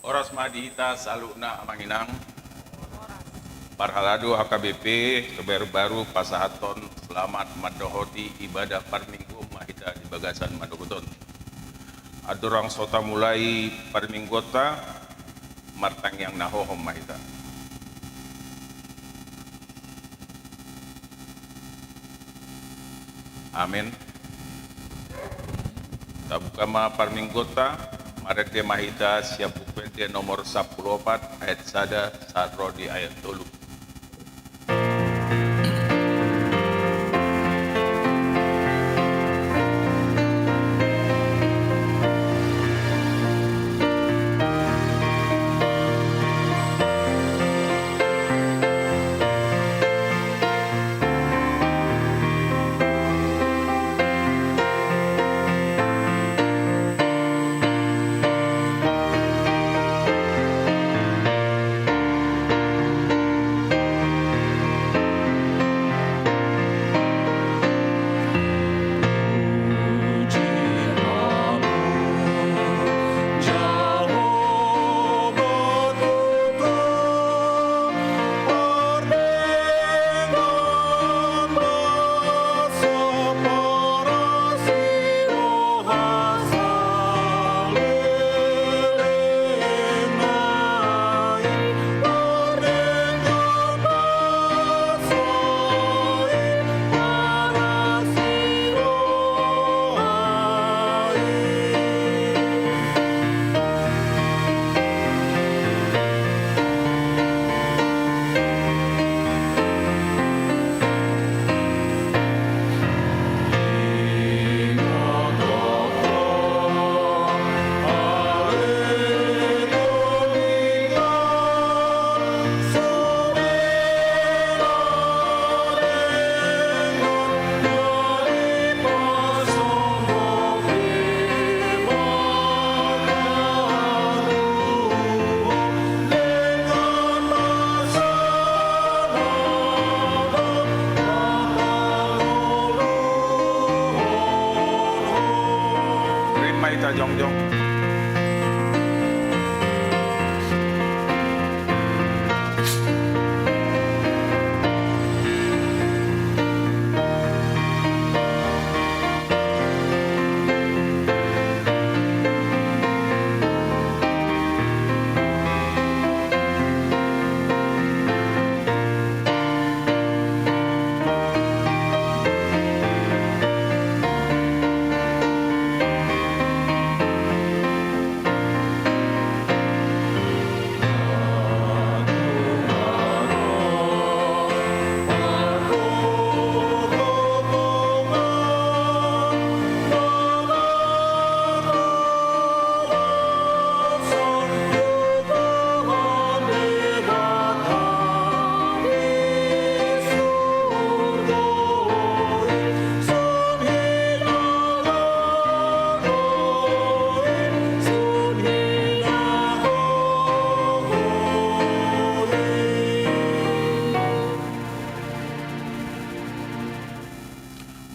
Oras madita saluna manginang Parhaladu HKBP kebaru pasahaton selamat madohoti ibadah parminggu mahita di bagasan Madogoton. Adorang sota mulai parminggota martang yang nahohom mahita. Amin. Tabukama parminggota Marek de mahita siap bukti nomor 14 ayat sada sadro di ayat 3. Jongjong.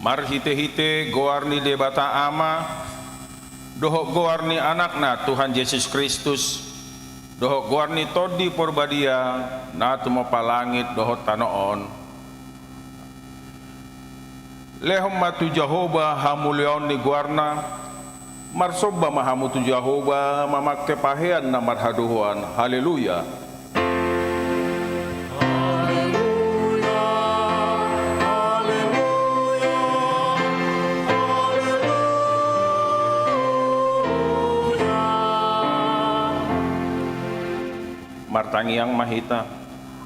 Mar hite-hite goarni debata ama dohok goarni anakna Tuhan Yesus Kristus dohok goarni todi porbadia na tumo palangit dohok tanoon lehom matu Jehovah hamulion ni guarna marsoba mahamutu Jehovah mamakte pahean na marhaduhuan. Haleluya. Martangi yang mahita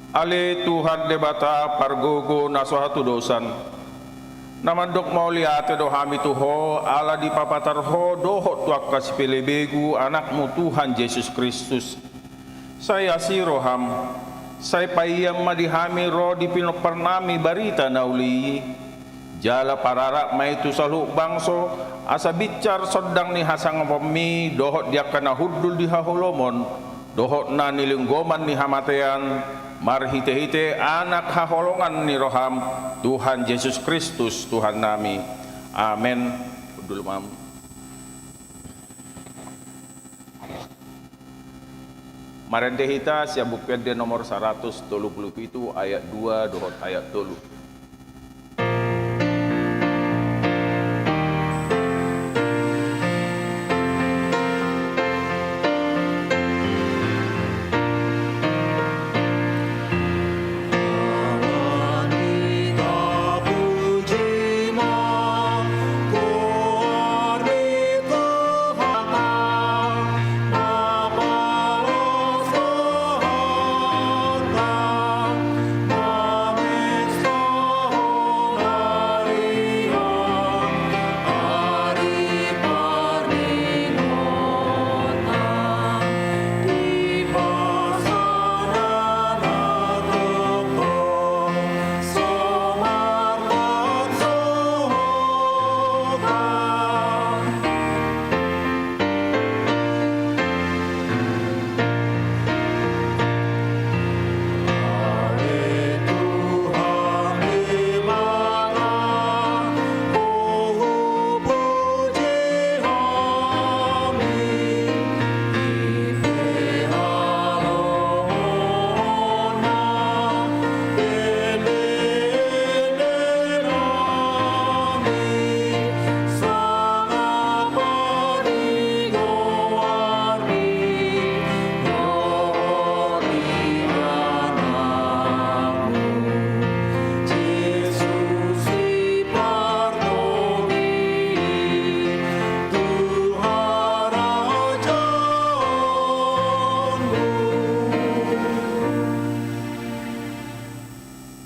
ale Tuhan debata pargogo nasuhatu dosan namandok mauliate dohami tuho ala di papatar ho doho tuak kasipelebegu anakmu Tuhan Yesus Kristus saya si roham saya payam madihami ro di pinopernami barita nauli jala pararak maitu salu bangso asa bicar sodang ni hasang pemi doho dia kana hudul di haholomon dohok na nilinggoman ni hamatean marhite-hite anak haholongan ni roham Tuhan Yesus Kristus Tuhan nami. Amin. Dulu mam. Marende hita sia bukede nomor 137 ayat 2 dohot ayat 3.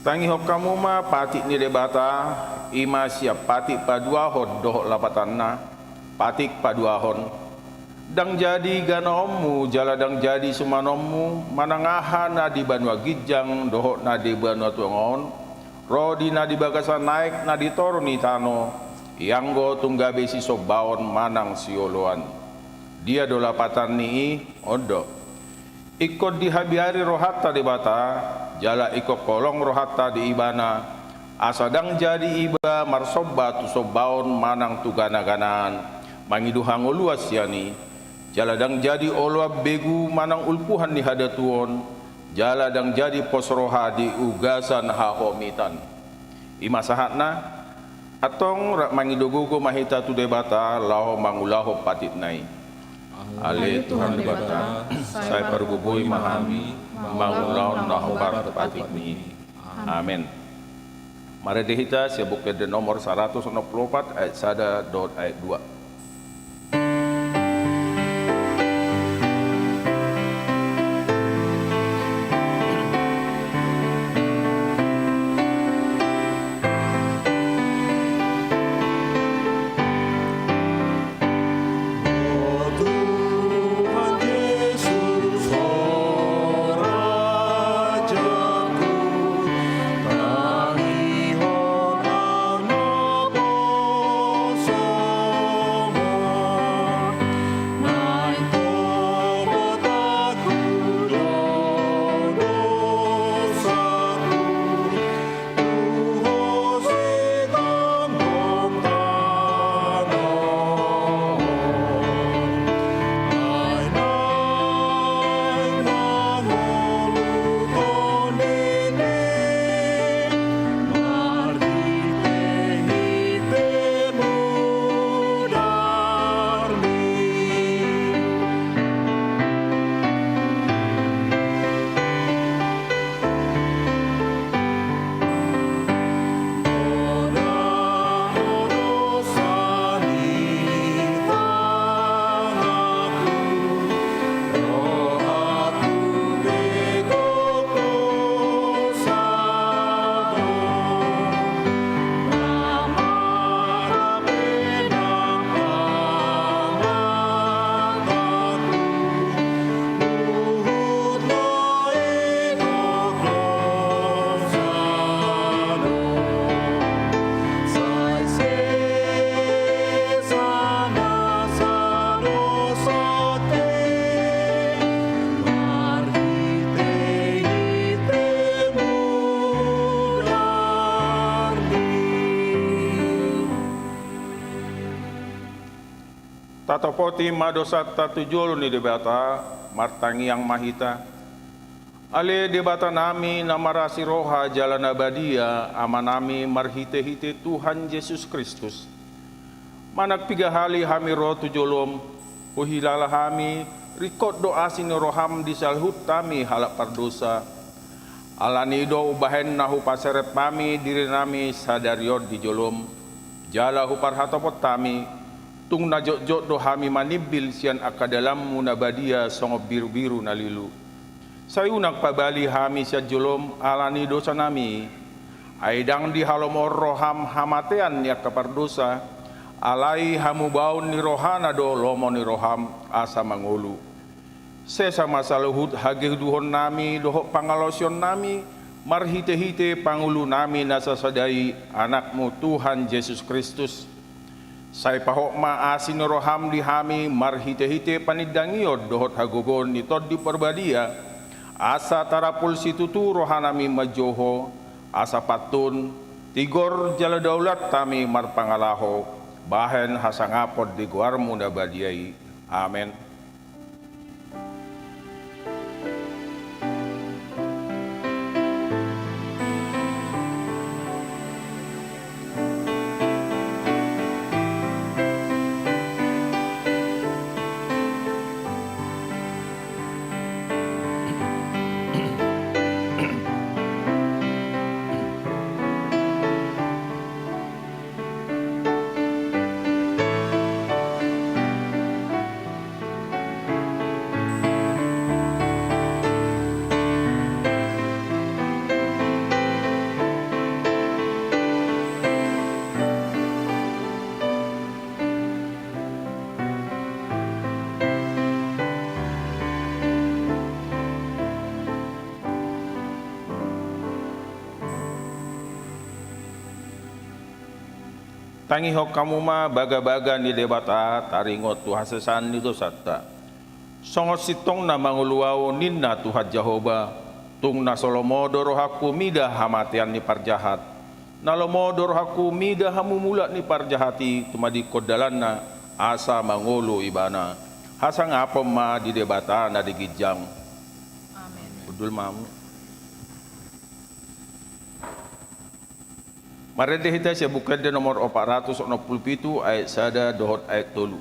Tangi hok kamu ma patik ni debata ima siap patik padua hon dohok lapatanna patik padua hon dang jadi ganommu jala dang jadi sumanommu manangahan na di banua gijang dohok na di banua tuangon rodi na di bagasan naik na di torni tano yanggo tunggabe si sobaon manang sioloan dia do lapatan ni odo ikut dihabiari rohata debata jala iko kolong rohata di ibana asadang jadi iba marsoba tu sobaon manang tu gana-ganaan mangiduhang oluas yani jala dang jadi olua begu manang ulpuhan di hadatuon jala dang jadi posroha di ugasan hahomitan ima sahatna atong rak mangidogogo mahita tu debata laho mangulaho patit nai ale Tuhan debata saya pergubui mahami mangulaon nahobar patik ni amin. Mari dihita sia bukede nomor 164 ayat 1 dot ayat 2. Tatapoti madosa tatujul ni debata martangi yang mahita. Ale debata nami namarasi roha jalan abadia amanami marhite-hite Tuhan Yesus Kristus. Manak piga hali hami roh tujolom, uhilala hami rikot doa sini roham di salhut tami halak pardosa. Alani do ubahen nahu paseret nami diri nami sadariod di jolom. Jala hupar hatopot tami, tung najok-jok do hami manibil sian akadalam munabadia songob biru-biru nalilu. Sayunak pabali hami sia jolom alani dosa nami, aidang di halomor roham hamatean ya kapardosa, alai hamu baun ni rohana do lomo ni roham asa mangulu. Sesa masaluhut hagih duhon nami dohok pangalosion nami, marhite-hite pangulu nami nasasadai anakmu Tuhan Yesus Kristus. Sai pahok ma asin roham di hami marhite-hite panidangiod dohot hagogon ni tod di perbadia, asa tarapul situtu rohanami majoho, asa patun, tigor jala daulat tami marpangalaho, bahen hasangapod di guarmu nabadiai. Amen. Tangi hok kamu ma baga-baga ni debata taringot Tuhan sesan itu satta. Songot sitong na manguluaw ninna Tuhan Jehovah, tung na solomodo rohaku mida hamatian ni parjahat. Nalomodo rohaku mida hamumula ni parjahati tumadi kodalan na asa mangulu ibana. Hasang apom ma di debata na digijang. Amen. Udul mamu. Marede hita siya bukad de nomor 467 ayat sada dohot ayat tolu.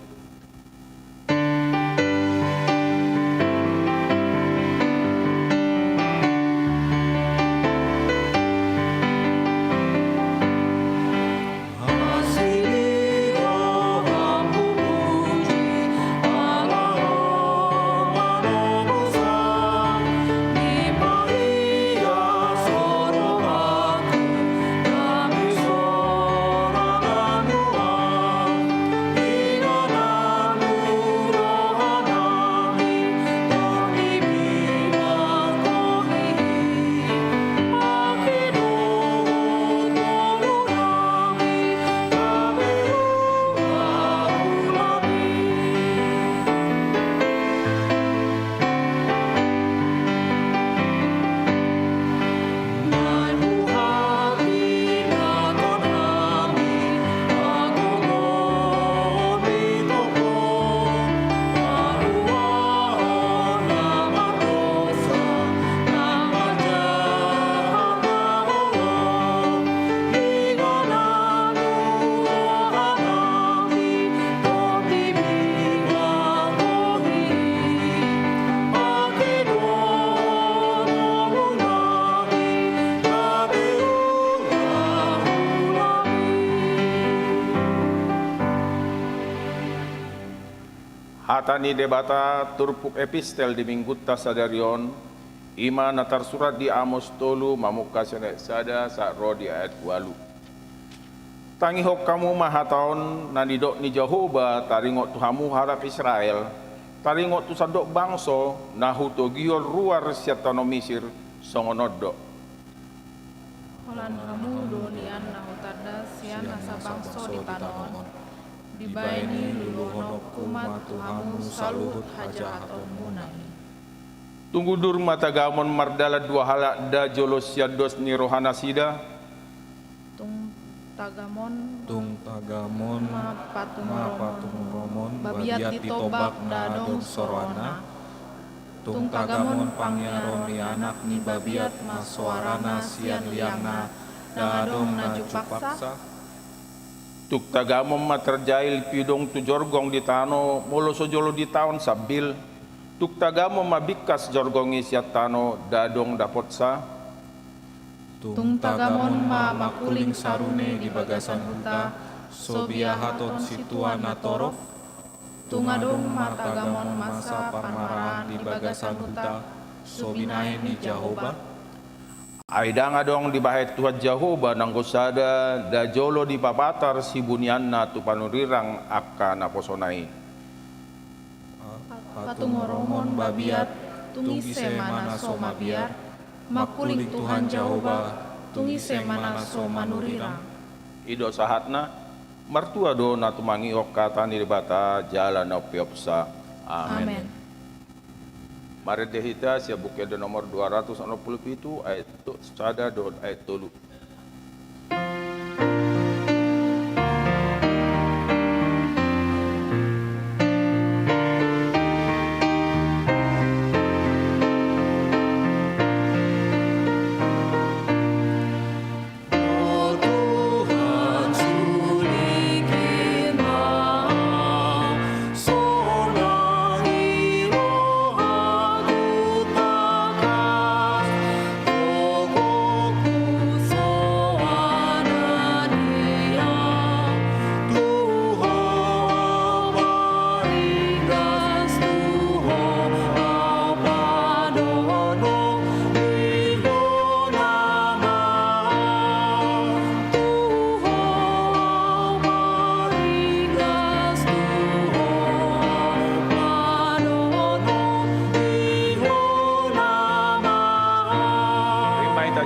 Hatani debata turpuk epistel di minggut tasadarion, ima natar surat di Amos tolu mamuka senek sada saat roh di ayat 8. Tangi hok kamu mahataon nanidok ni Jehovah taringot tuhamu harap Israel, taringot tu sadok bangso nahu to giol ruar siatano Misir songonodok. Holan kamu donian nahu tada sian asa bangso di tanon. Dibaini luluhonok kumat tuhamu saluhut hajat munai. Tunggu dur mata gamon mardala dua halak da jolos yados ni rohana sida. Tung tagamon ma patung romon babiat ditobak dadong sorona. tung tagamon pangyaron ni anak ni babiat maswarana sian liangna dadong na jupaksa Tuk tagamom materjail pidong tu jorgong di tano molo sojolo di taon sabil. Tuk tagamom mabikas jorgongi siat tano dadong dapotsa. tung tagamon makuling sarune di bagasan huta sobiahaton situana torok Tungadong matagamon masa parmaraan di bagasan huta sobinahe ni Jehovah Aida ngadong di bahet Tuhan Jehovah nang gosada da jolo di papatar si bunyanna tu panurirang akka naposonai. Patungoromon babiat tungise mana so mabiar makuling Tuhan Jehovah tungise mana so manurirang. Ido sahatna mertua do na tumangi okata ni bata jalan na piopsa. Amen. Amen. Mari dehita sia buku nomor 267 ayat sada do ayat 3.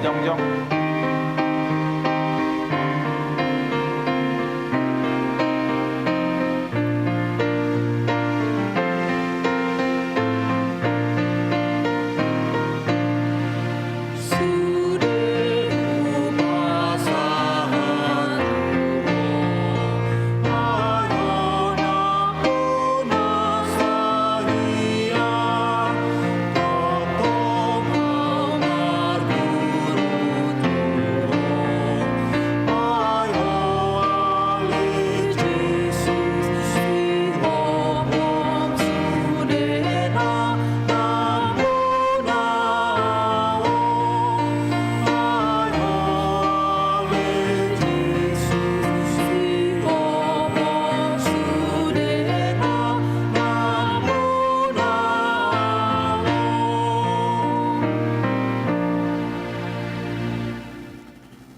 Jong-jong.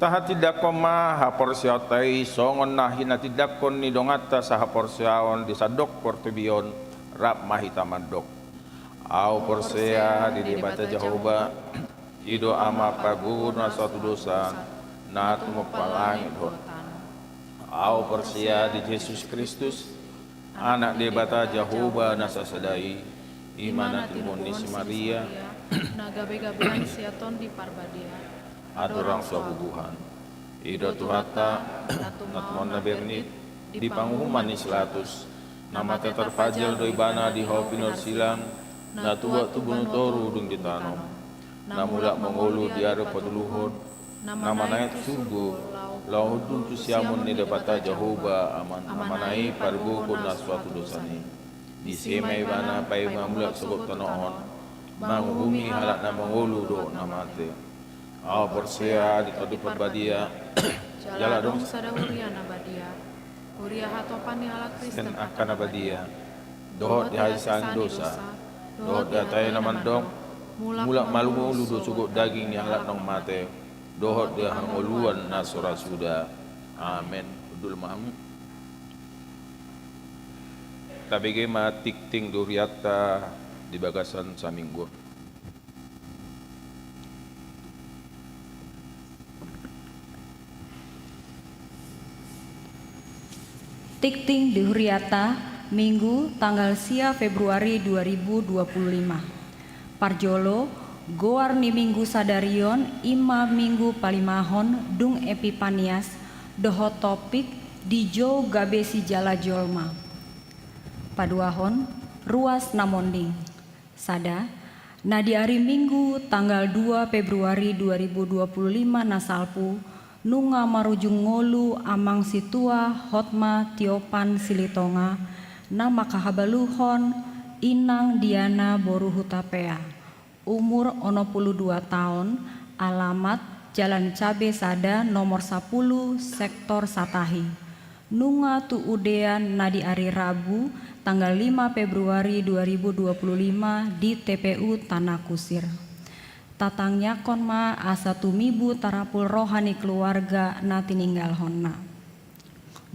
Tahatidak ma haporsiatai songon nahin natidakon ni dongata sa haporsiaon di sadok portubion rap mahita mandok. Au porsea di debata Jehovah ido ama paguna suatu dosa na tumupalangit hotan. Au porsea di Yesus Kristus anak debata Jehovah nasasadai imana timoni si Maria na gabe-gabean siaton di parbadia adorang suabubuhan ido tuhata natmon na bernit di pangumuman ni selatus nama terpajal do ibana di hopinor silang na tuwa tubun toru dung ditanom na mulak mengulu di aro paduluhod nama naik surgo laudun tu siamun ni dapata Jehovah aman amanai pargo kuna suatu dosani di semai bana pai mamulak sebab tanoon manghumi halak na mengulu do namate. Au porsea di tadi perbadia jala dong sada huria nabadia huria hatopan ni ala Kristen akan abadia dohot di haisan dosa dohot datai naman dong mulak malu ludo cukup daging ni alat nong mate dohot dia hangoluan nasura sudah. Amen. Udul mamu tabege ma tikting duriata di bagasan saminggu. Tikting di Huriata, Minggu tanggal sia Februari 2025. Parjolo, goar ni Minggu sadarion, ima Minggu palimahon, dung Epipanias, doho topik, dijo gabesi jala jolma. Paduahon, ruas namonding. Sada, Nah di hari Minggu tanggal 2 Februari 2025 nasalpu nunga marujung ngolu amang situa hotma tiopan silitonga nama kahabaluhon Inang Diana Boru Hutapea umur 62 tahun alamat Jalan Cabe Sada nomor 10 sektor Satahi nunga tu udean nadi hari Rabu tanggal 5 Februari 2025 di TPU Tanah Kusir. Tatangnya konma asa tumibu tarapul rohani keluarga na tininggal honna.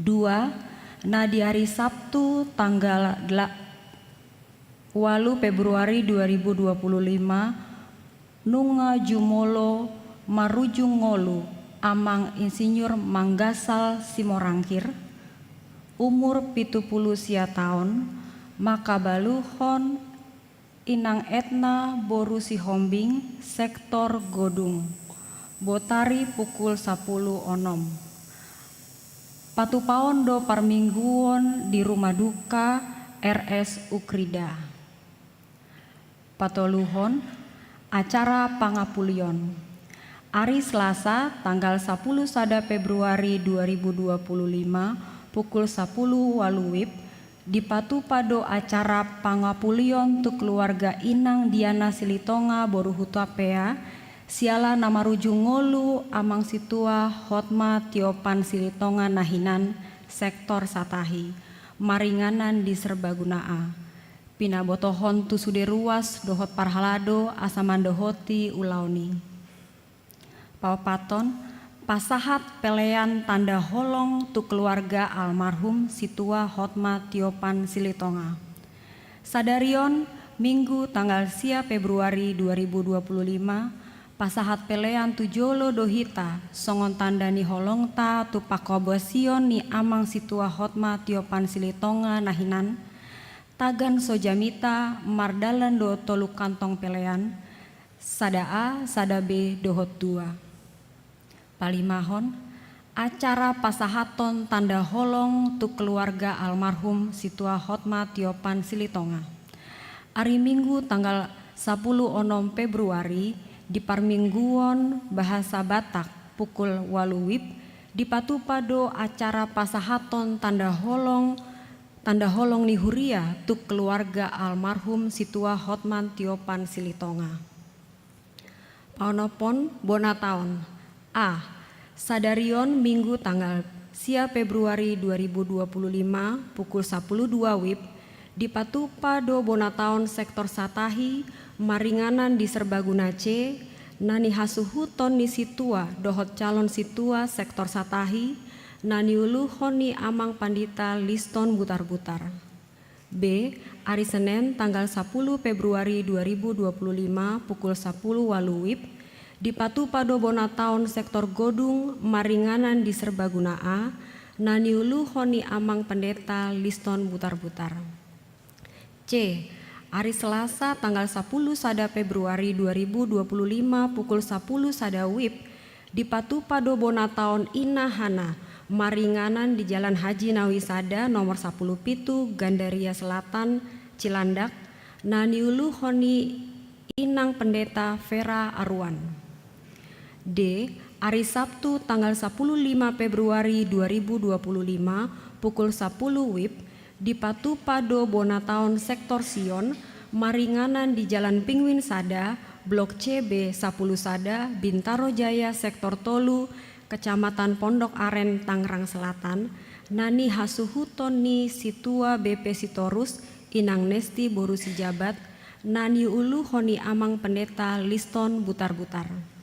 2. Na di hari Sabtu tanggal 8 Februari 2025 nunga jumolo marujung ngolu amang insinyur Manggasal Simorangkir umur 70 tahun maka baluhon Inang Etna Boru Sihombing sektor Godung Botari pukul 10 onom Patupaondo parmingguon di rumah duka RS Ukrida Patoluhon acara pangapulion Hari Selasa tanggal 10 sada Februari 2025 pukul 10 waluwip di Patupado acara pangapulion tu keluarga Inang Diana Silitonga Boru Hutapea siala nama rujung ngolu amang situa hotma tiopan Silitonga nahinan sektor Satahi maringanan di Serbagunaa pinabotohon tu sude ruas dohot parhalado asamandohoti ulauni papaton pasahat pelean tanda holong tu keluarga almarhum situa hotma tiopan Silitonga. Sadarion Minggu tanggal sia Februari 2025 pasahat pelean tu jolo dohita songon tanda ni holong ta tu pakobosion ni amang situa hotma tiopan Silitonga nahinan tagan sojamita mardalan do tolu kantong pelean sada A sada B dohot 2. Palimahon, acara pasahaton tanda holong tu keluarga almarhum situa hotma tiopan Silitonga. Hari Minggu tanggal 10 onom Februari di parmingguon bahasa Batak pukul waluwip di Patupado acara pasahaton tanda holong ni huria tu keluarga almarhum situa hotman tiopan Silitonga. Paonopon Bonataon A. Sadarion Minggu tanggal sia Februari 2025 pukul 10.02 WIB di Patupado Bonataon sektor Satahi maringanan di Serbaguna C nani hasuhuton ni situa dohot calon situa sektor Satahi nani uluhon ni amang pandita liston butar-butar. B. Hari Senin tanggal 10 Februari 2025 pukul 10 waluwip di Patupado Bonataon sektor Godung maringanan di Serbaguna A nani uluhon ni amang pendeta liston butar-butar. C. Hari Selasa tanggal 10 sada Februari 2025 pukul 10 sada WIB di Patupado Bonataon Inahana maringanan di Jalan Haji Nawisada nomor 10 Pitu Gandaria Selatan Cilandak nani uluhoni Inang Pendeta Vera Arwan. D. Hari Sabtu tanggal 15 Februari 2025 pukul 10 WIB di Patupado Bonataon sektor Sion maringanan di Jalan Pingwin Sada Blok CB 10 Sada Bintaro Jaya sektor Tolu Kecamatan Pondok Aren Tangerang Selatan nani hasuhuton ni situa BP Sitorus Inang Nesti Boru Sijabat nani ulu honi amang pendeta liston butar-butar.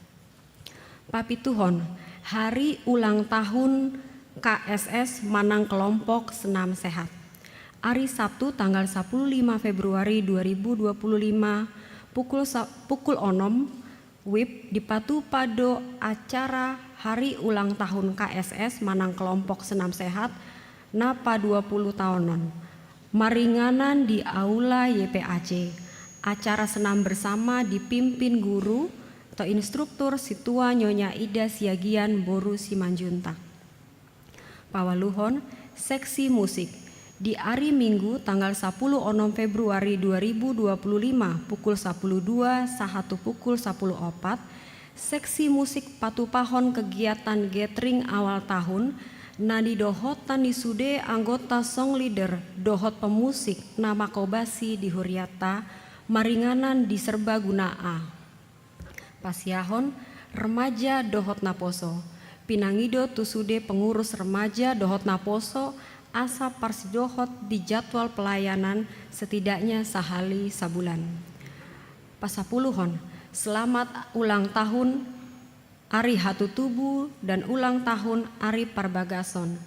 Papituhon hari ulang tahun KSS Manang Kelompok Senam Sehat. Hari Sabtu tanggal 15 Februari 2025 pukul onom WIB di Patupado acara hari ulang tahun KSS Manang Kelompok Senam Sehat napa 20 tahunan. Maringanan di Aula YPAC. Acara senam bersama dipimpin guru atau instruktur situa Nyonya Ida Siagian Boru Simanjuntak. Pawaluhon seksi musik di hari Minggu tanggal 10 onom Februari 2025 pukul 12 sahatu pukul 14 seksi musik patupahon kegiatan gathering awal tahun nadi dohotan disude anggota song leader dohot pemusik nama kobasi di Huriata maringanan di serbaguna A pasiahon remaja dohot naposo pinangido tusude pengurus remaja dohot naposo asa parsidohot di jadwal pelayanan setidaknya sehali sabulan. Pasapuluhon, selamat ulang tahun Ari Hatutubu dan ulang tahun Ari Parbagason.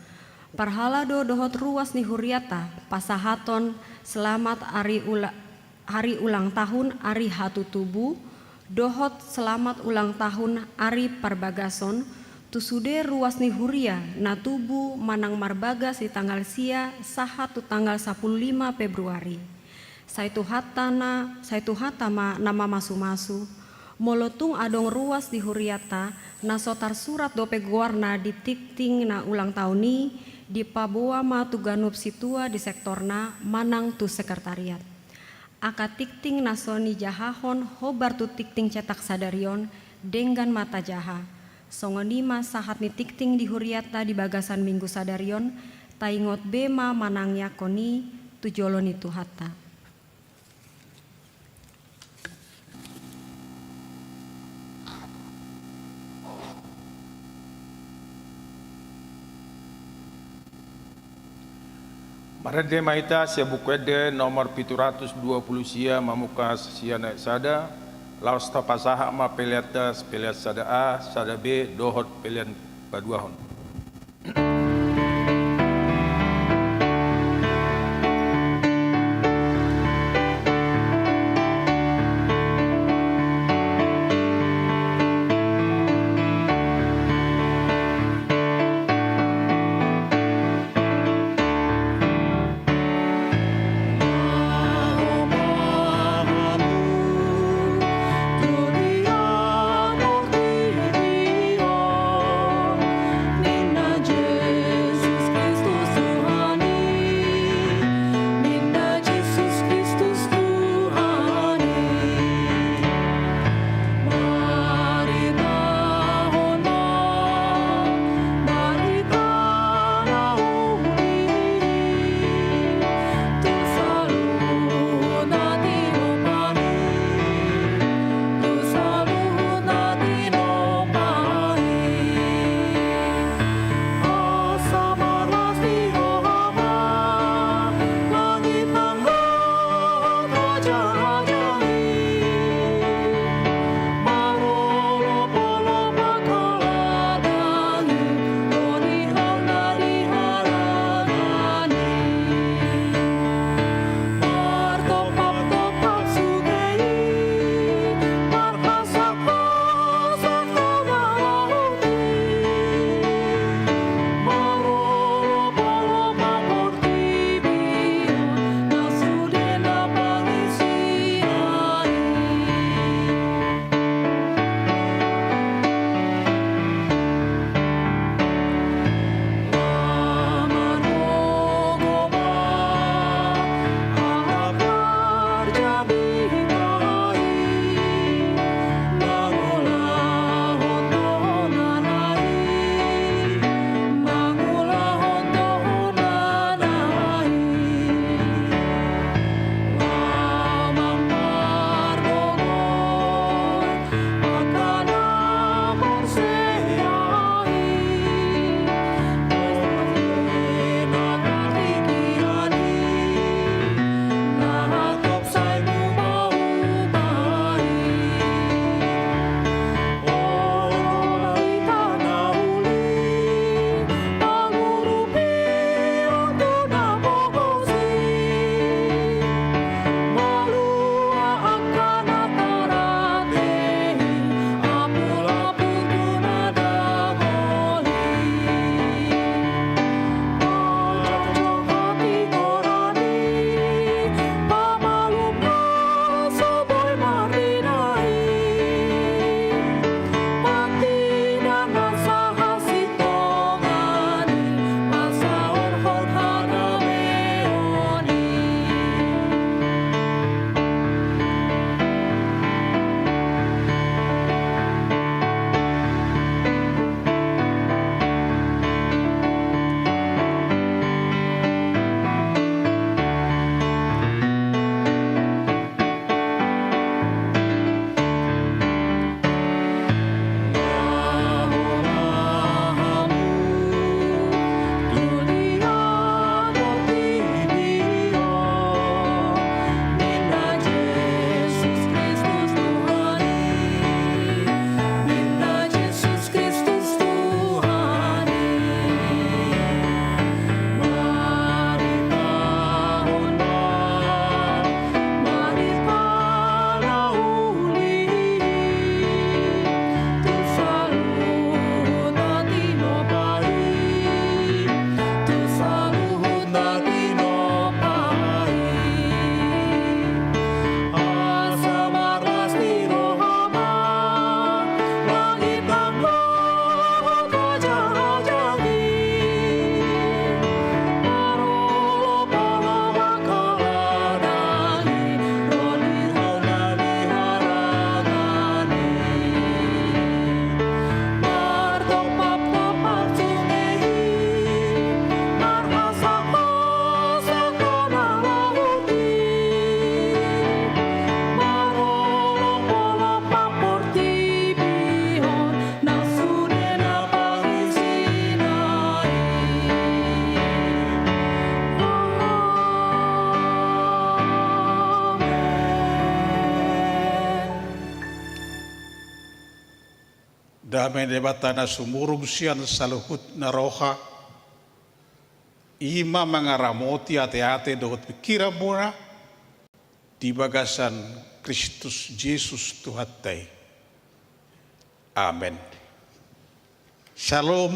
Parhalado dohot ruas ni Huriata, pasahaton selamat hari ulang tahun Ari Hatutubu, dohot selamat ulang tahun Ari Parbagason, tusude ruas ni Huria na tubu manang marbagas di tanggal sia sahatu tanggal 15 Februari. Saitu hatama nama masu-masu molotung adong ruas di Huriata na sotar surat dope guarna di tikting na ulang tahun ni di paboa ma tuganup situa di sektorna manang tu sekretariat. Aka tikting nasoni jahahon hobar tu tikting cetak sadarion dengan mata jaha. Songonima sahat ni tikting di Huriata di bagasan Minggu Sadarion taingot bema manang yakoni tujoloni tuhata. Marade maita sia bukwede nomor 720 sia mamukas sia naik sada laos tapasaha ma peliatas peliat sada A, sada B, dohot pelian paduahon. Nina Je damai debatana sumurung sian saluhut naroha ima mengaramoti ate-ate dohot pikiran muna di bagasan Kristus Yesus Tuhan tai. Amen. Shalom.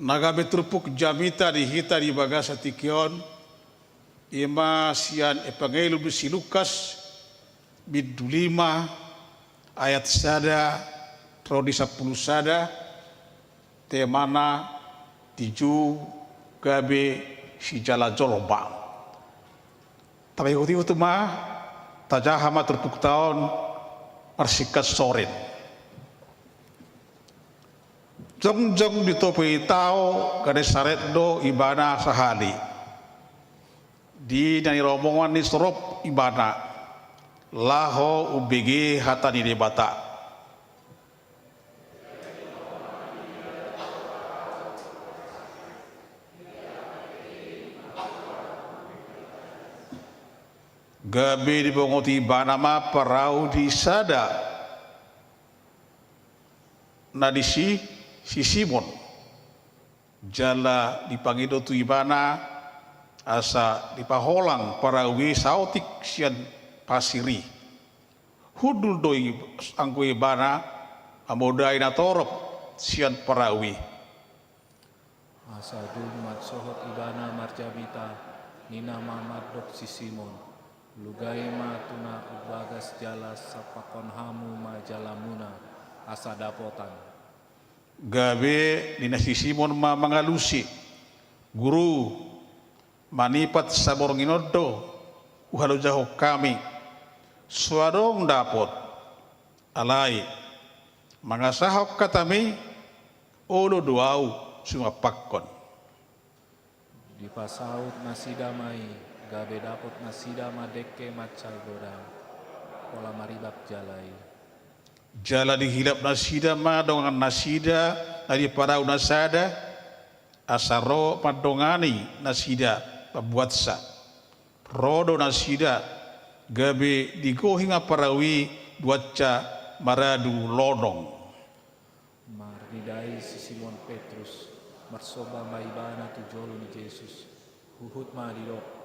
Naga betrupuk jamita di hita di bagasa tikion ima sian Evangelium si Lukas bid 5 ayat sada rodi 10 sada temana tiju gabe si jala jolobang. Tapi waktu itu mah tajahama terpuk tahun marsikat soren. Jong-jong ditopi tau kade saret do ibana sahali. Di nani rombongan ni sorop ibana. Laho UBG hatani debata. Gabe di bongoti banama parau di sada nadisi si Simon jala dipangido tu ibana asa dipaholang parawi sautik sian pasiri hudul doi angku ibana amodai na torop sian parawi asa dumat sohot ibana marjabita nina mamad dok si Simon lugai ma tuna ubagas jala sapakon hamu majalamuna asa dapotan. Gabe dina si Simon ma mangalusi guru manipat saborong inodo uhalo jaho kami suadong dapot alai mangasahok katami olo doau sunga pakkon Di pasaut nasida mai gabe dapot nasida madeke macai godang pola maribak jalai jala dihilap nasida ma dongan nasida dari para unasada asaro padongani nasida pabuatsa rodo nasida gabe digohinga parawi duaca maradu lodong maridai si Simon Petrus marsoba maibana tujolu ni Yesus huhut ma dirok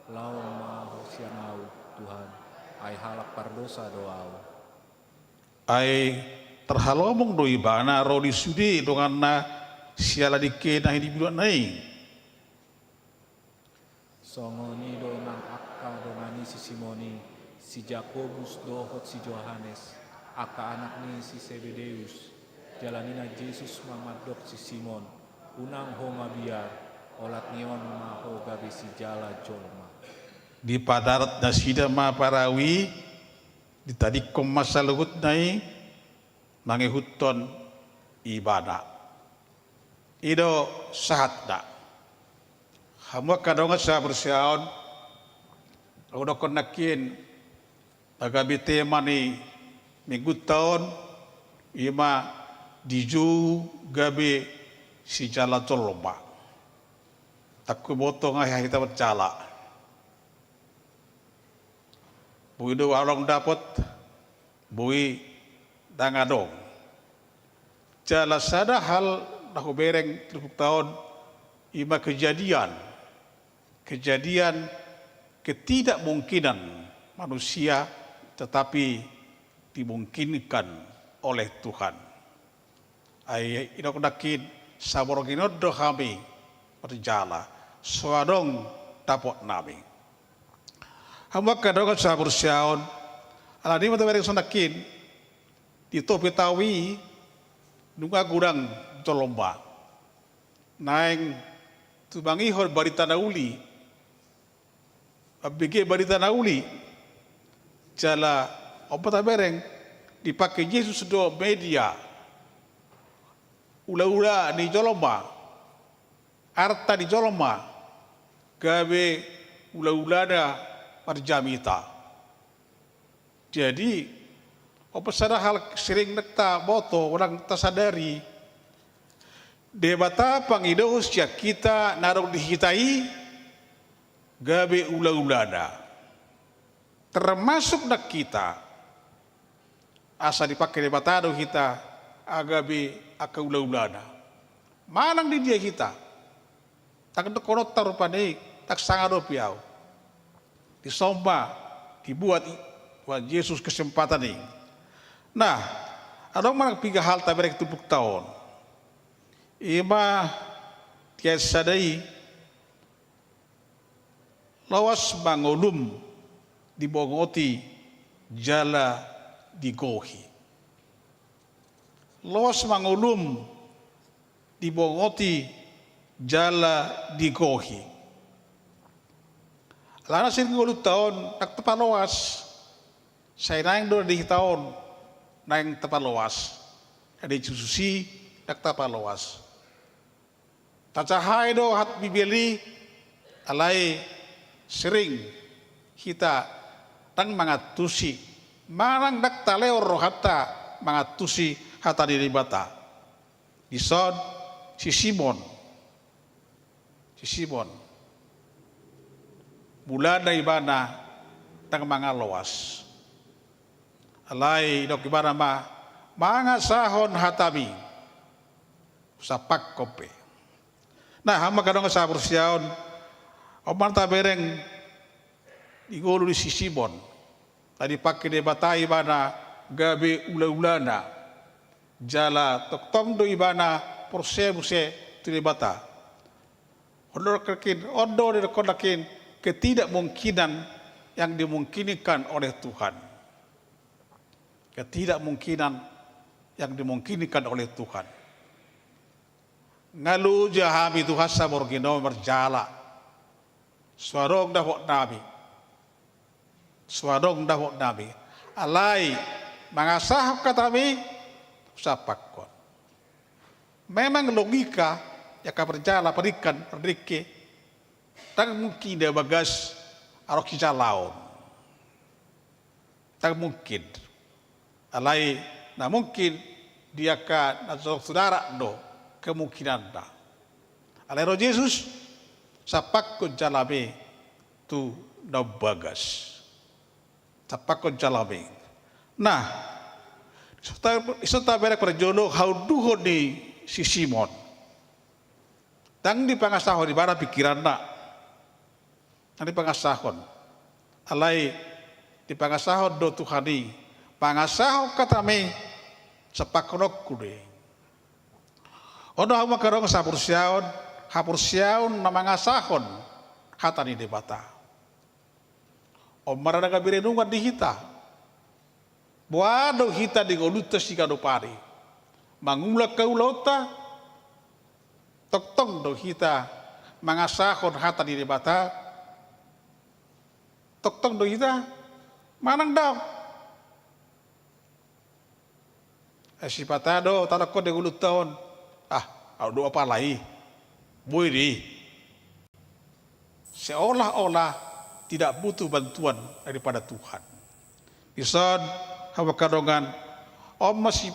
lawan ma hosianau Tuhan ai halak pardosa doau ai terhalomong doi bana rodi sudi dongan na siala dikena di bulan nai songoni donang akka dongani si Simoni si Jakobus dohot si Yohanes akka anak ni si Zebedeus jalanina Yesus mamadok si Simon unang homa biar olat nion maho gabe si jala jolma di padarat nasida ma parawi di tadi masa luhut nai nangihuton ibada ido sahatda hamwa kadonga sa bersiaon udah konakin agabi tema ni minggu tahun ima diju gabe si jala tolomba takku botong ayah kita bercala bui do warong dapat bui dangadong jala sada hal nahu bereng 30 tahun ima kejadian ketidakmungkinan manusia tetapi dimungkinkan oleh Tuhan ai inok dakin saborong inodo kami berjala suadong dapat nami hamba kadang sabur syaon ala di mata bereng sonakin di topi tawi nunga gudang tolomba naeng tubangi hor barita nauli abg barita nauli jala opat bereng dipakai Yesus do media ula-ula di jolomba arta di jolomba gabe ula-ulada marjamita jadi apa sada hal sering nekta boto orang tasadari debata pangido usia kita narok dihitai gabe ula-ulada termasuk nak kita asa dipakai di batado kita agabi aka ula-ulana. Manang di dia kita. Tak untuk korot tarupanai tak sangat piau. Disomba dibuat Yesus kesempatan ini. Nah, ada orang piga hal taberek tupuk tahun. Ima tiada sadai lawas mangolum dibongoti jala digohi. Lawas mangolum dibongoti jala digohi. Lana sin ngulu tahun tak tepat lawas. Saya naing do di tahun naing tepat lawas. Ada susi tak tepat lawas. Tacahai do hat bibeli alai sering kita tang mangatusi marang dak taleo rohata mangatusi hata diri bata dison si Simon bulan dari bana tang mangaloas alai dok ibana mangasahon hatami sapak kope. Nah, hamba kadang sabur siaon, oman tabereng igolo di Simon. Tadi pakai de batai ibana gabe ula-ulana. Jala toktong do ibana porse tu de bata. Odor de kodakin ketidakmungkinan yang dimungkinkan oleh Tuhan. Ketidakmungkinan yang dimungkinkan oleh Tuhan. Ngalu jahami Tuhan saborgino berjala. Suarong dahok nabi. Alai mangasah katami sapakon. Memang logika yang berjala perikan perdike. Tak mungkin dia bagas arok laon. Tak mungkin. Alai na mungkin dia kan saudara do. Kemungkinan dah. Alero Yesus sapak ko jalabe tu nabagas. Sapak ko jalabe. Nah, isota berak perjono hauduho ni si Simon. Tang di pangasahon di bara pikiran nak. Tang di pangasahon. Alai di pangasahon do Tuhani. Pangasahon katame sapak konok kude. Ono hama karong hapursiaon na mga sahon hata ni debata. O maranaga birenungan di hita. Buado hita di goluta si kadopari. Mangulak kaulauta toktong do hita mga sahon hata ni debata. Toktong do hita manang daw. Asipatado talako de gulutaon. Doa apa lagi? Boleh. Seolah-olah tidak butuh bantuan daripada Tuhan. Isan hawa kadongan si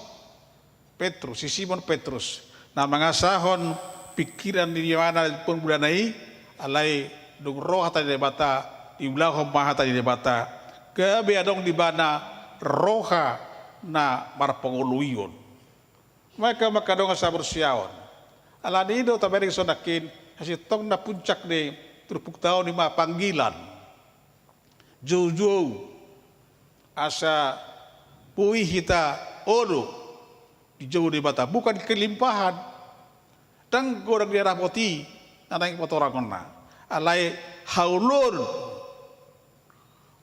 Petrus, si Simon Petrus, na mangasahon pikiran di mana pun bulanai alai dong roh hata di bata, iulah homa hata di bata, ke adong di bana roha na marpanguluyon. Maka makadong sa bersiawan. Alani do tabereng sonakin hasitong na puncak ni turpuk tahun ni panggilan. Jauh-jauh asa pui hita oro di jauh di bata bukan kelimpahan. Tang gorang dia rapoti nanang potorang na. Alai haulun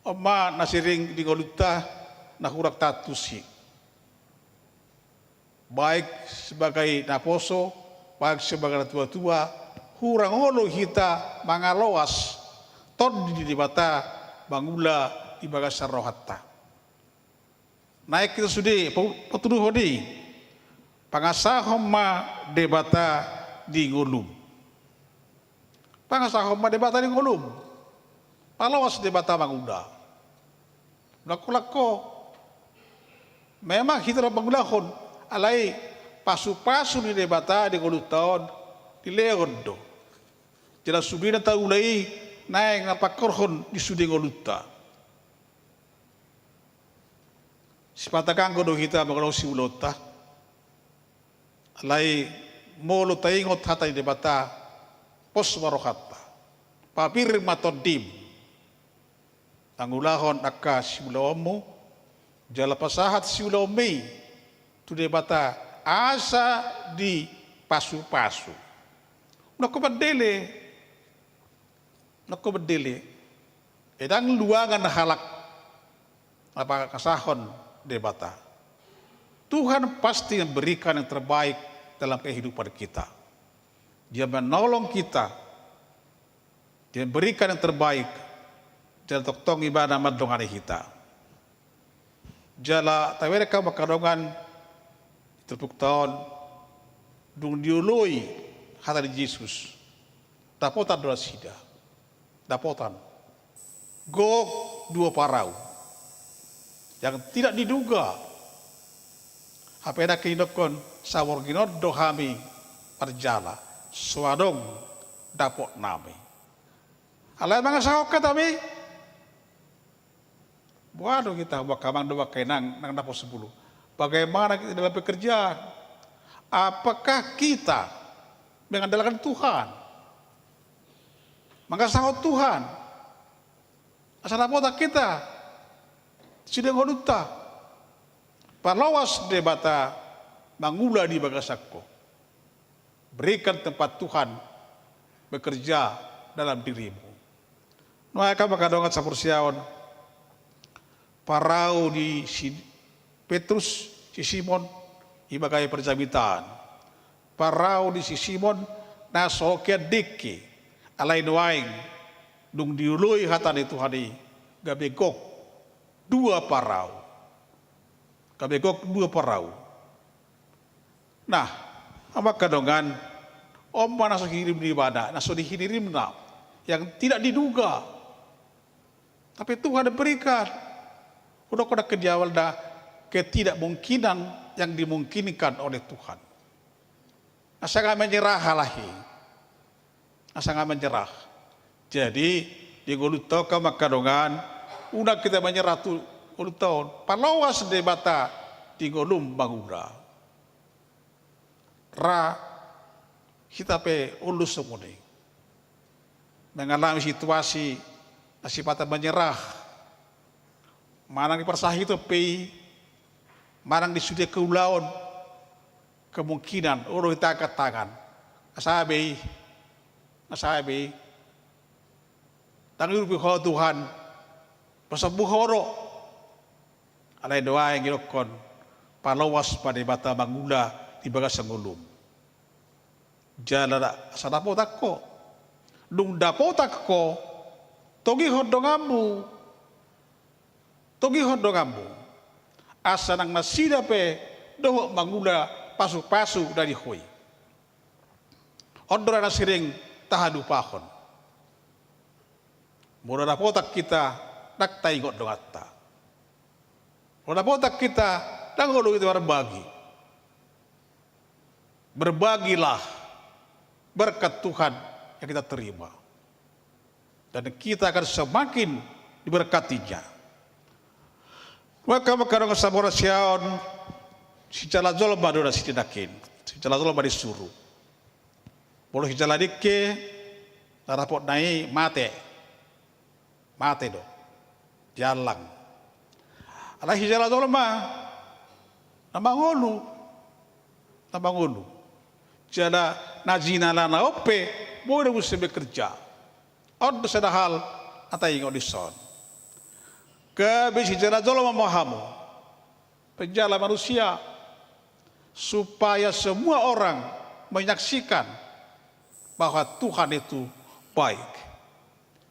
oma nasiring di goluta nahurak tatusi. Baik sebagai naposo, baik sebagai tua-tua, hurang holo hita mangaloas, ton di bata bangula di bagasar rohatta. Naik kita sudah petuduh hodi, pangasahom ma debata di ngulum. Pangasahom ma debata di ngulum, palawas debata mangula. Lako-lako, memang kita bangulahon. Alai pasu-pasu ni debata di goluton di leondo. Jelas subina tahu lagi naik ngapakorhon di sudi goluta. Sipatakan ko do kita magalaw si ulota. Alay molo taingot hatay debata pos marokata. Papir matodim. Tangulahon akka si ulawamu. Jala pasahat si ulawami. Tu debata asa di pasu-pasu. Nako bedele. Edang luangan halak apa kasahon debata. Tuhan pasti memberikan yang terbaik dalam kehidupan kita. Dia menolong kita. Dia memberikan yang terbaik dalam toktong ibadah madongan kita. Jala tawereka makadongan tepuk tahun dung diului hata di Yesus. Dapotan doa sida. Dapotan. Gog dua parau. Yang tidak diduga. Hapeda kinokon sawor ginod dohami perjala. Swadong dapot nami. Alay mga sahok ka tami. Buado kita bakamang doa kenang nang dapot 10. Bagaimana kita dalam pekerjaan? Apakah kita mengandalkan Tuhan? Mengasahot Tuhan. Asal apa kita? Sidang hoduta. Parlawas debata mangula di bagasakko. Berikan tempat Tuhan bekerja dalam dirimu. Maka makadongan sa Porsiaon. Parau di Petrus, si Simon, ibagai perjamitan. Parau di si Simon, nasokya diki, alay nuaing, dung diului hatan itu hari, gabegok, 2 parau. Gabegok 2 parau. Nah, apa kadongan, omba naso hirim di ibadah, naso dihirim na, yang tidak diduga. Tapi Tuhan berikan, udah kena kejawal dah, ketidakmungkinan yang dimungkinkan oleh Tuhan. Asa nggak menyerah halahi. Asa nggak menyerah. Jadi di goluto ka makadongan una kita menyerah tu goluton. Palawas debata di golum bangura. Ra kita pe ulus semuni. Mengalami situasi nasibata menyerah. Manang dipersahi itu pe marang disudia keulaon kemungkinan uruh kita angkat tangan asabi tangi rupi ho Tuhan pasabuh horo alay doa yang girokon palawas pada bata mangula di bagas sangulum jala sadapo takko dung dapo takko togi hodongamu asa nang nasida pe doho mangula pasu-pasu dari hoi. Odora na sering tahadu pahon. Mula na potak kita naktai ngot dongata. Mula potak kita nangolo kita berbagi. Berbagilah berkat Tuhan yang kita terima. Dan kita akan semakin diberkatinya. Maka makarong sa Porsiaon si jala zolma do si tinakin si jala zolma disuruh boleh jala dikke narapot nai mate do jalang ala si jala zolma namangolu jala najina lana ope boleh mesti bekerja od sedahal atai ngodison Kebisijala zolma mahamu penjala manusia supaya semua orang menyaksikan bahwa Tuhan itu baik.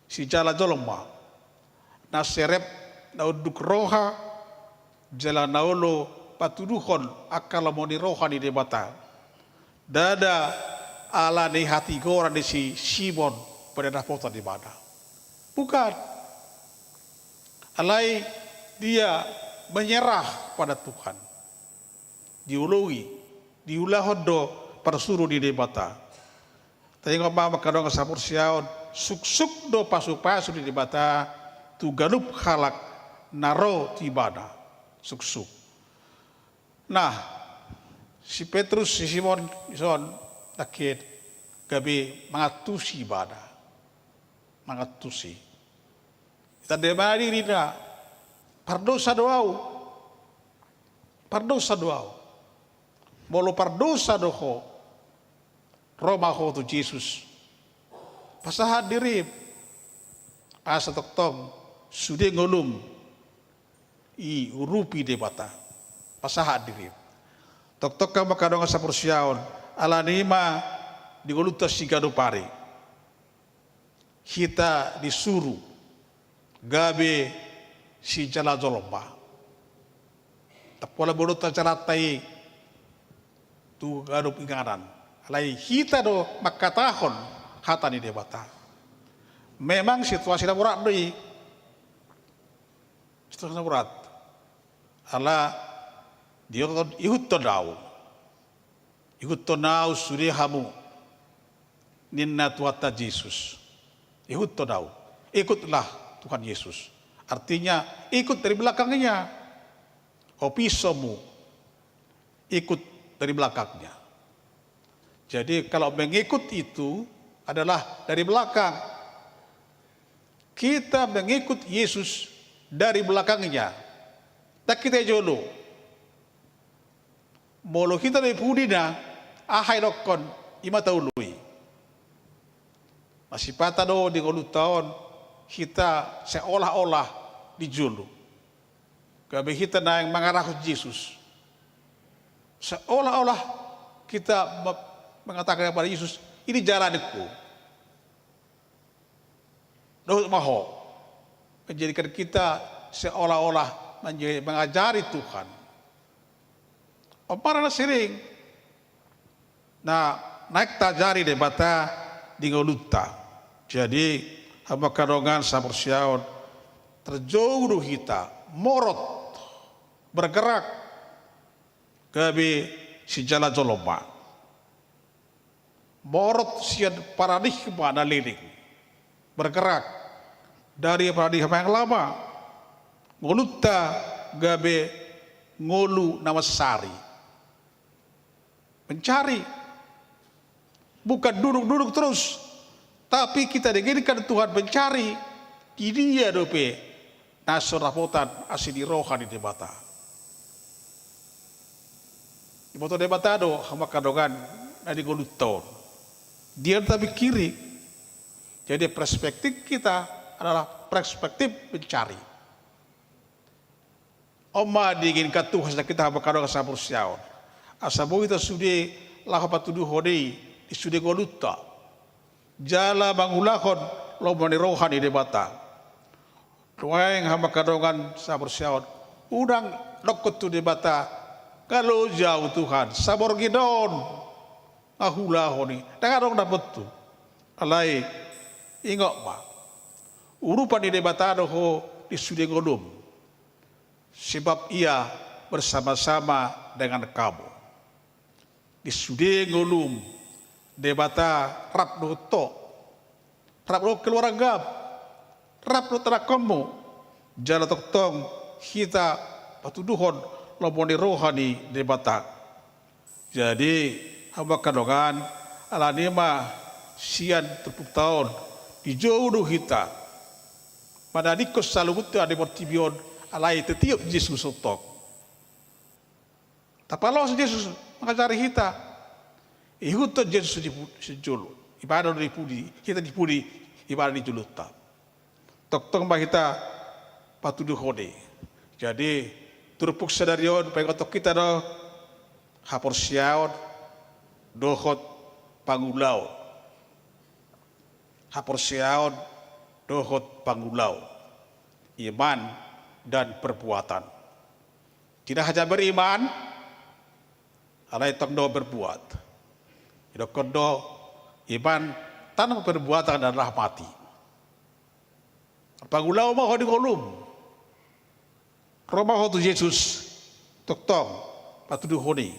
Si jala zolma naserep nauduk roha jala naolo patuduhon akala moni rohani debata dada ala ni hati gora di si Simon pada dapota di mana bukan alai dia menyerah pada Tuhan. Diului, diulahodo persuruh di debata. Tengok mama kadang sa Porsiaon suksuk do pasu-pasu di debata tu galup halak naro tibada suksuk. Nah, si Petrus, si Simon, ison takit gabi mangatusi bada, mangatusi. Kita demari rina, pardosa doau, bolo pardosa doho, Roma ho tu Jesus, pasahat diri, asa toktong, sudah ngolum, I urupi debata, pasahat diri. Tok-tok ka makadong sa persyaon, ala nima digolutas si gadupari. Kita disuruh gabe si jala jolomba. Tapola boluta jalatai tu gadup ingaran. Alai kita do makatahon hata ni debata. Memang situasi berat doi. Situasi berat. Ala dia ikut todau suri hamu ninna tuata Yesus. Ikutlah Tuhan Yesus. Artinya ikut dari belakangnya. Opisomu ikut dari belakangnya. Jadi kalau mengikut itu adalah dari belakang. Kita mengikut Yesus dari belakangnya. Tak kita jolo. Molo kita dari pudina ahai lokon ima taului. Masih patah do di golu tahun kita seolah-olah dijulu. Kami kita naik mengarah Yesus. Seolah-olah kita mengatakan kepada Yesus, ini jalanku. Doh maho menjadikan kita seolah-olah mengajari Tuhan. Para sering, naik tajari debata di ngoluta. Jadi hamba kadongan sapersiaon terjauh kita morot bergerak ke si jala joloma. Morot sian paradigma na liling bergerak dari paradigma yang lama. Ngoluta gabe ngolu nama sari. Mencari, bukan duduk-duduk terus, tapi kita diinginkan Tuhan mencari. Ini ya dope nasor rapotan asli rohani debata. Di foto debata do hama kadongan nadi goluton. Dia tapi kiri. Jadi perspektif kita adalah perspektif mencari. Oma diinginkan Tuhan kita hama kadongan sabur siaon. Asabo kita sudah lakapatudu hodi di sudah goluta jala bangulakon lobani rohani debata tuang hamba kadongan sabar syaud udang lokot tu debata kalau jauh Tuhan sabor gidon ahula honi dengar dong dapat tu alai ingok ma urupan di debata doho di sudah golum sebab ia bersama-sama dengan kamu. Di sude ngolum debata rap do to rap do keluarga rap do terakomu jala toktong kita patuduhon loboni rohani debata. Jadi hamba kadongan ala nima sian tepuk tahun di jodoh kita pada dikos salubut ada mortibion alai tetiap Yesus sotok tapalos Yesus mengajari kita, ikut Yesus di sejulu, ibadah di pudi, kita di pudi, ibadah di juluta. Tok mbak kita patuduh kode. Jadi turpuk sadarion, pengotok kita do, hapor siaon, dohot pangulau, hapor siaon, dohot pangulau, iman dan perbuatan. Tidak hanya beriman, alai tongdo berbuat. Hidup kondo iman tanpa perbuatan dan rahmati. Pangulau mah di kolum. Roma ho tu Yesus toktong patudu honi.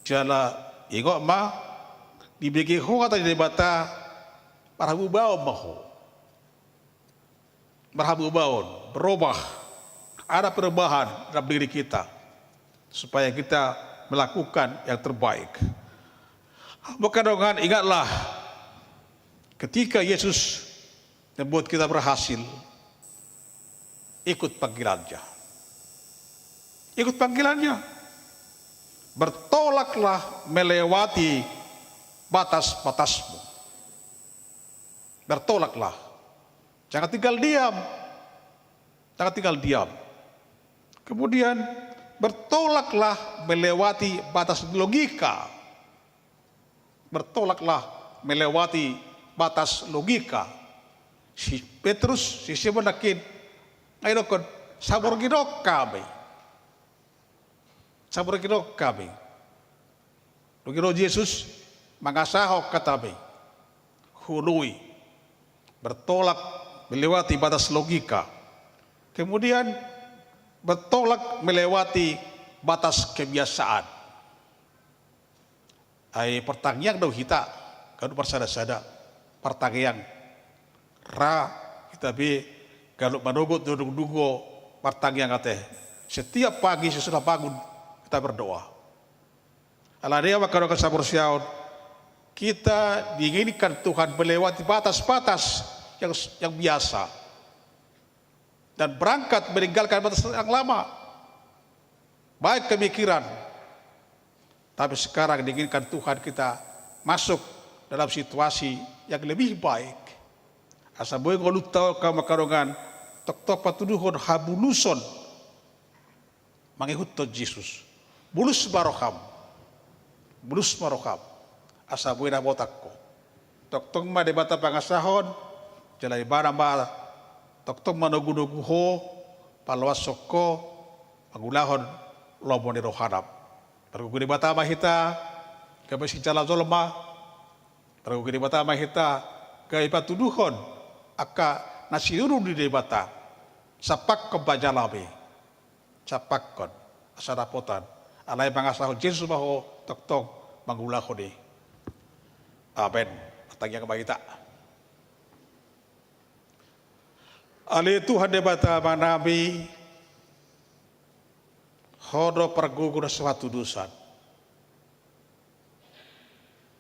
Jala ingok ma dibagi ho kata di debata parabu baon maho. Parabu baon berubah. Ada perubahan dalam diri kita. supaya kita melakukan yang terbaik. Maka dengan ingatlah ketika Yesus membuat kita berhasil, ikut panggilannya. Ikut panggilannya. Bertolaklah melewati batas-batasmu. Bertolaklah. Jangan tinggal diam. Jangan tinggal diam. Kemudian bertolaklah melewati batas logika. Bertolaklah melewati batas logika. Si Petrus, si Simon nakin, ngayon kon, sabor ginok kami. Sabor ginok kami. Lugiro Yesus, mangasahok katabi. Hului. Bertolak melewati batas logika. Kemudian bertolak melewati batas kebiasaan. Ay pertanyaan daw hita, kanu parsada-sada, pertanyaan. Ra kita be kalau manugot duduk-dugo pertanyaan kate. Setiap pagi sesudah bangun kita berdoa. Alaria wakaro kasabur siaon, kita diinginkan Tuhan melewati batas-batas yang biasa dan berangkat meninggalkan batas yang lama. Baik kemikiran, tapi sekarang diinginkan Tuhan kita masuk dalam situasi yang lebih baik. Asa boy ngolutaw ka makarongan tok-tok patuduhon habuluson mangihut to Jesus. Bulus baroham. Bulus baroham. Asa boy na botak ko. Tok-tok ma debata pangasahon jalay baramba tok-tok manugunuguho palawasok ko magulahon lobo ni rohanap. Perguguni bata mahita kami si jala zolma. Perguguni bata mahita kay patuduhon aka nasiuru di debata sapak kebajalabe sapakkon asarapotan alay pangasahon Jesus baho tok-tok mangulahon ni. Amen. Atagya kabagita. Ali Tuhan debata manami hodo pergugur suatu dusan.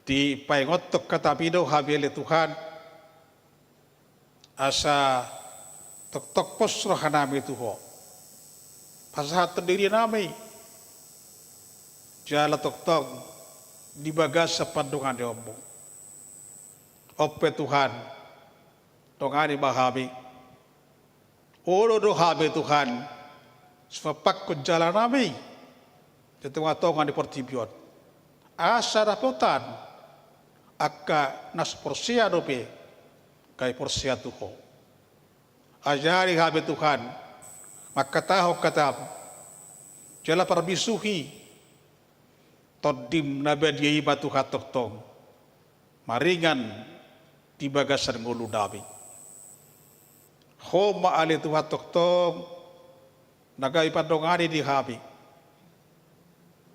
Di paingotok katapido habili Tuhan asa tok-tok pos rohanami Tuho. Pasahat terdiri nami. Jala tok-tok dibagas sa pandungan di ombo. Ope Tuhan tongani bahami. Olo do habi Tuhan sepapak ko jalan nami. Tetunga-tungan di portibion. Asa rapotan aka nas porsia dope kay porsia Tuho. Ajari habi Tuhan makataho katam jala parbisuhi todim nabadiyi batu hatoktong maringan di bagasan ngulu dami. Homa ali tu hatoktong nagai padongani di habi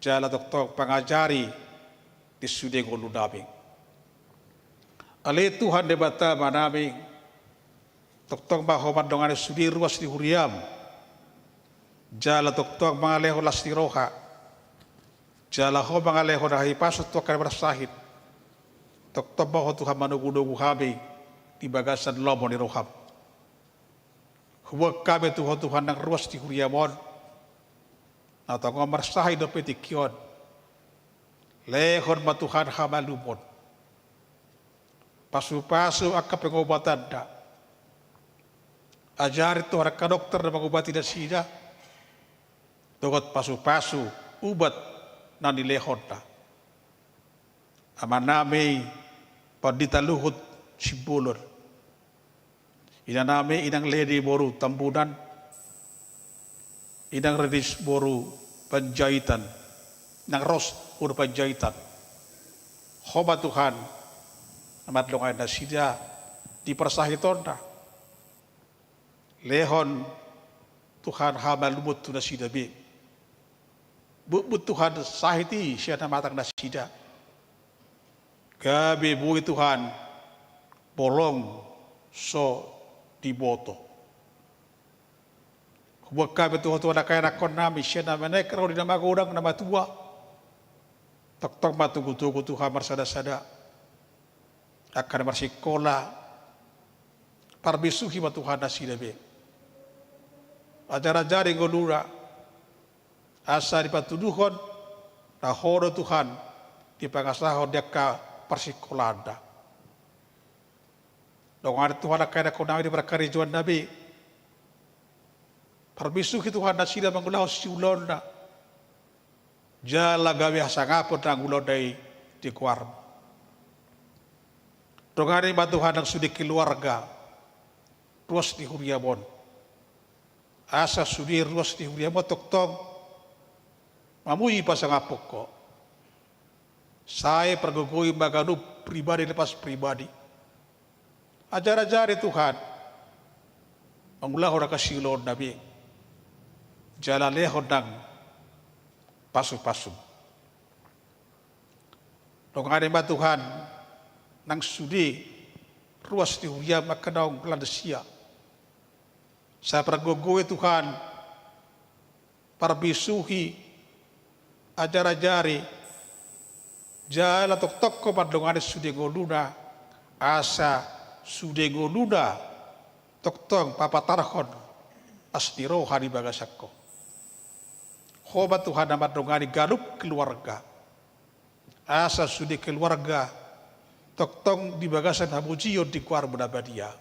jala toktong pangajari di sude ngulu dami. Ale Tuhan debata manami tok-tok baho mandongane sudi ruas di huriam jala tok-tok mangaleho las di roha jala ho mangaleho dahi pasut to kan bersahid tok-tok baho Tuhan manugunugu habi di bagasan lomo di roham huwag kami Tuhan ng ruas di huriamon atau ngomar sahid do petikion lehon matuhan hamalumon pasu-pasu akka pengobatan da. Ajari to haraka dokter na mengobati na sida. Dogot pasu-pasu ubat na nilehon na. Amanami pandita luhut sibulon. Inanami inang ledi boru tambunan. Inang redis boru panjaitan. Nang ros ur panjaitan. Homa Tuhan namadlongan na sida di persahiton na. Lehon Tuhan hamal lumut tu na sida be. But Tuhan sahiti siya na matang na sida. Gabi buhi Tuhan bolong so diboto. Huwag kami tuho na kaya nakon nami siya naman ay karo di na magudang na matuwa. Tok matugutugo Tuhan marsada-sada. Akan marsikola. Parbisuhi matuhan na sinabi. Ajar-ajari ngonura. Asa di patuduhon. Na horo Tuhan. Di pangasahon dia ka parsikolanda. Dongan Tuhan akan nakon nami di prakarijuan nabi. Parbisuhi Tuhan na sila mangulahu siulon na. Jala gawe hasangapon na ngulo day di kuarm. Dongani Tuhan ang sudi keluarga. Ruas di huriamon. Asa sudi ruas di huriamon toktong. Mamui pasangapok ko. Saya pergugui maganu pribadi lepas pribadi. Ajar-ajari Tuhan. Mangulahu na kasilon nabi. Jala lehon ng pasu-pasu. Dongani Tuhan nang sudi ruas di huriam makanaong landesia. Sa pergugui Tuhan parbisuhi ajar-ajari jala tok-tok ko madongani sudi ngoluna asa sudi ngoluna tok-tok papatarhon asniro hari bagasakko. Khobat Tuhan amat dongani galup keluarga. Asa sudi keluarga tok-tok di bagasan hamujion di kuar benabadia.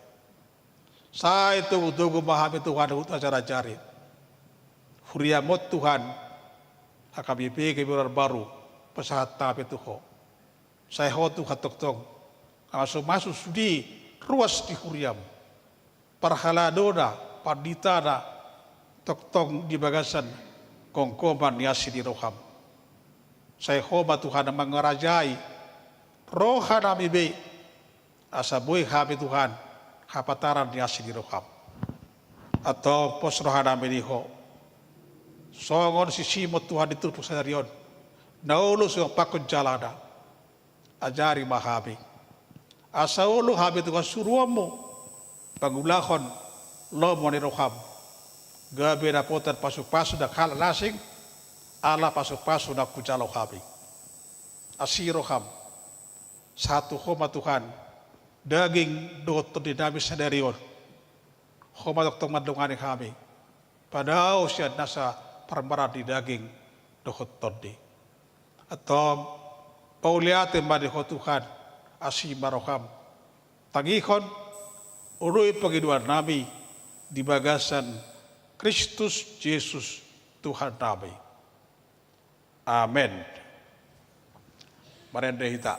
Saya itu utugu memahami Tuhan untuk ajar-ajari. Huriamot Tuhan AKBP kebenaran baru pesahat tapi tuho. Saya ho Tuhan tok-tok. Masuk sudi ruas di huriam. Parhaladona panditana tok-tok di bagasan kongkoman niasi di roham. Saya homa Tuhan mengerajai rohan ami be asa boy kami Tuhan hapataran niasi di roham. Atau pos rohan ami diho. Songon simot Tuhan itu pusadarion. Naulus yang pakon jalada. Ajari mahami. Asa ulu hami Tuhan suruamu. Pangulahon lomo ni roham. Gabe na potan pasuk-pasuk na kala lasing, ala pasuk-pasuk na kujalaw kami. Asiro ham, satu homa Tuhan, daging doto dinamis sa darion. Homa doktong madungan kami. Padao siya nasa parmaran di daging dohoton di. Atau pauliatin madiho Tuhan, asimaroham. Tangihon, uruin paghiduan nami di bagasan Kristus Yesus Tuhan kami. Amin. Marende hita.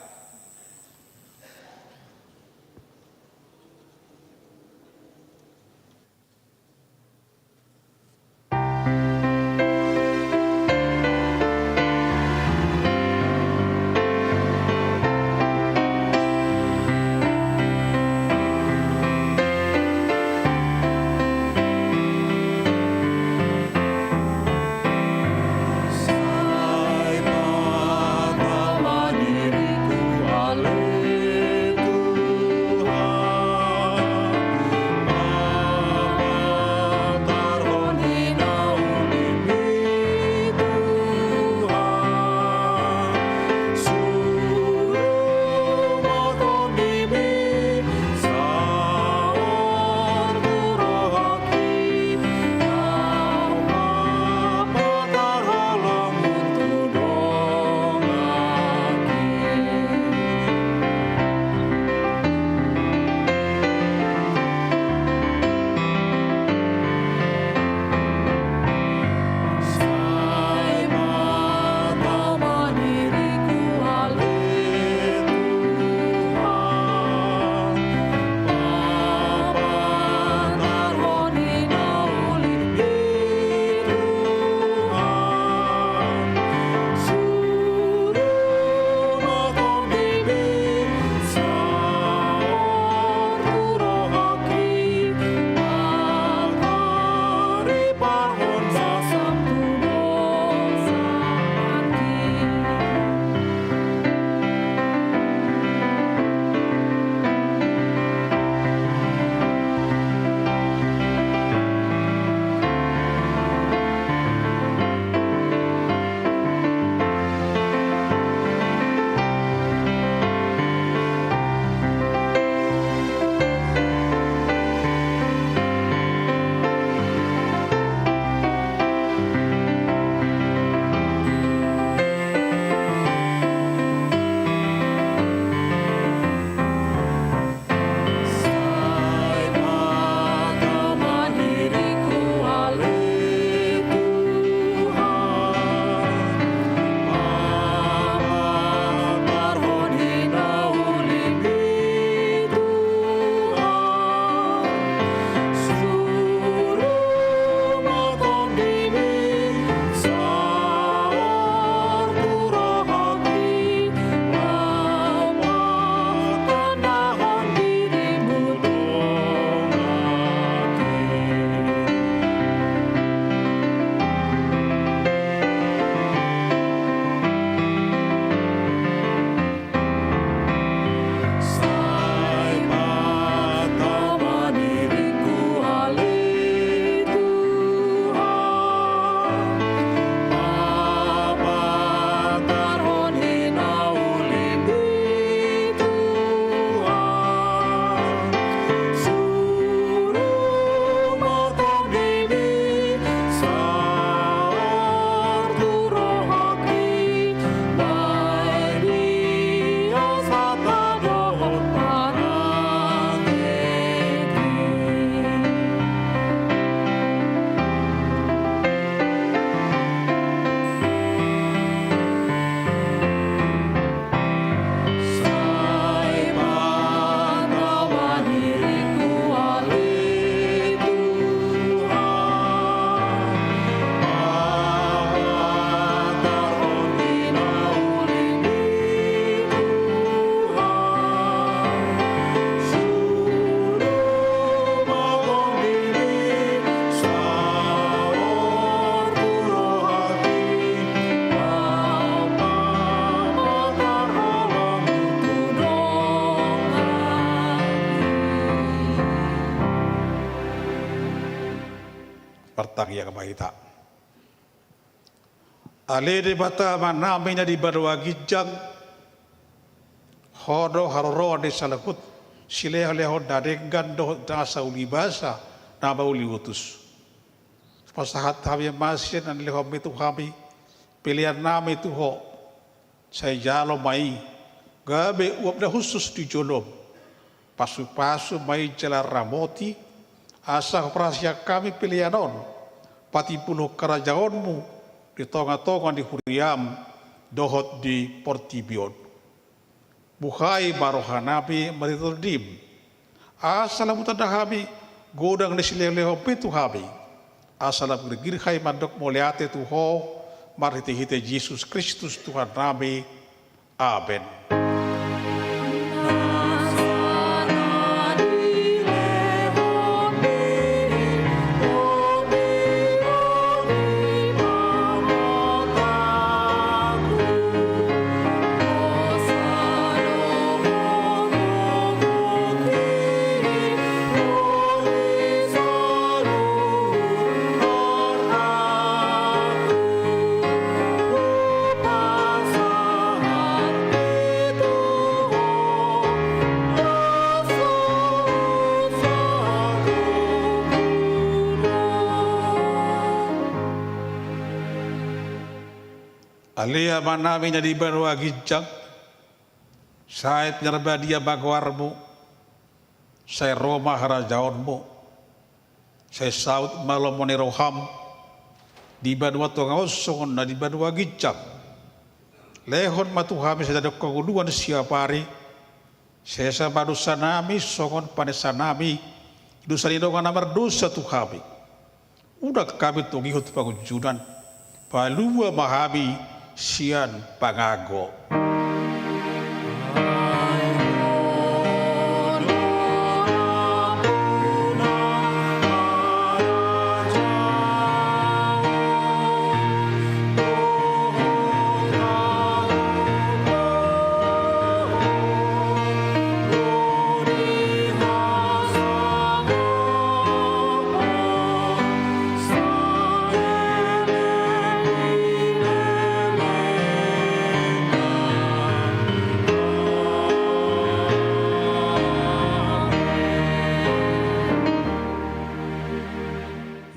Sai padalah diriku Martangi yang mahita. Ale de bata manamina di barwa gijang hodo haroro de salakut sile hale hoda de gando dasa uli basa nama uli utus pasahat kami masih dan leho itu kami pilihan nama itu ho saya jalo mai gabe uap dah khusus di jolom pasu mai jalan ramoti asa prasia kami pilihan on pati puluh kerajaanmu di tonga-tonga di Huriam, dohot di Portibion. Bukai barohanabi maritordim. Asalamu tadahabi godang nesileleho pitu habi. Asalam gergirhai mandok moleate tuho marhite hite Yesus Kristus Tuhan Nabi. Amen. Alia manami na di barwa gijang, saya penyerba dia bagwarmu, saya Roma harajaonmu, saya saud malomone roham, di barwa tongosongon na di barwa gijang, lehon matuhami saya ada keguluan siapari, saya sabadu sanami songon panesanami, dosa indongan namar dosa tuhami, udah kami tungihut pagunjunan, palua mahami, sian pangago.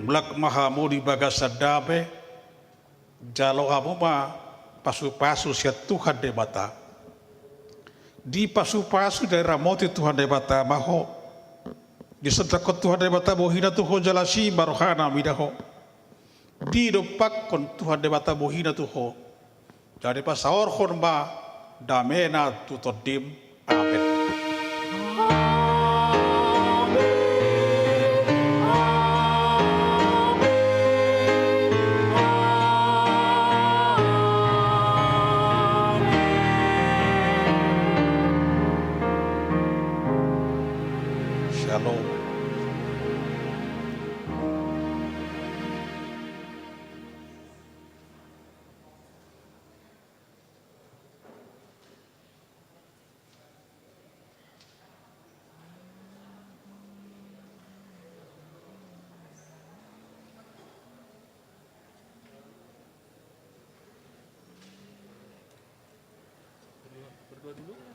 Mulak mahamu di bagasa dabe, jalo hamu ma pasu-pasu siat Tuhan de bata. Di pasu-pasu dari ramoti Tuhan de bata maho. Di sedekot Tuhan de bata bohina tuho jalasi barohana midaho. Di dopak kon Tuhan de bata bohina tuho. Jadi pasaor horma damena tutodim. Amen. Shalom. Berdua dulu.